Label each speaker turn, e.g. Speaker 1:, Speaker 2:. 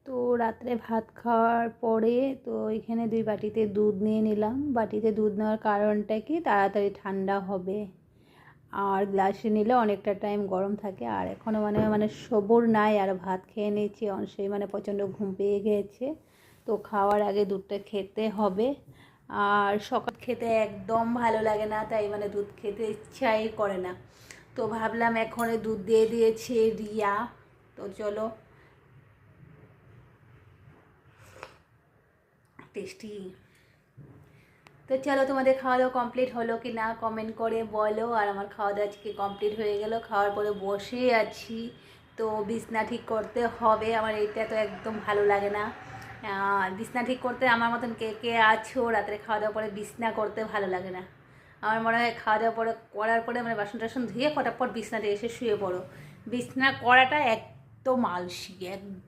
Speaker 1: তো রাত্রে ভাত খাওয়ার পরে তো এখানে 2 বাটিতে দুধ নিয়ে নিলাম। বাটিতে দুধ নেওয়ার কারণটা কি, তাড়াতাড়ি ঠান্ডা হবে, আর গ্লাসে নিলে অনেকটা টাইম গরম থাকে। আর এখনও মানে সবুর নাই, আর ভাত খেয়ে নিয়েছি, সেই প্রচণ্ড ঘুম পেয়ে গিয়েছে। তো খাওয়ার আগে দুধটা খেতে হবে। আর সকাল খেতে একদম ভালো লাগে না, তাই দুধ খেতে ইচ্ছাই করে না। তো ভাবলাম এখনই দুধ দিয়ে দিয়েছে রিয়া, তো চলো টেস্টি। তো চলো, তোমাদের খাওয়া দাওয়া কমপ্লিট হলো কি না কমেন্ট করে বলো। আর আমার খাওয়া দাওয়া আজকে কমপ্লিট হয়ে গেল, খাওয়ার পরে বসে আছি। তো বিছনা ঠিক করতে হবে, আমার এইটা তো একদম ভালো লাগে না। বিছনা ঠিক করতে আমার মতন কে কে আছো, রাত্রে খাওয়া দাওয়া পরে বিছনা করতে ভালো লাগে না? আমার মনে হয় খাওয়া দাওয়া পরে করার পরে বাসন টাসন ধুয়ে ফটাফট বিছনাতে এসে শুয়ে পড়ো। বিছনা করাটা একদম আলসি, একদম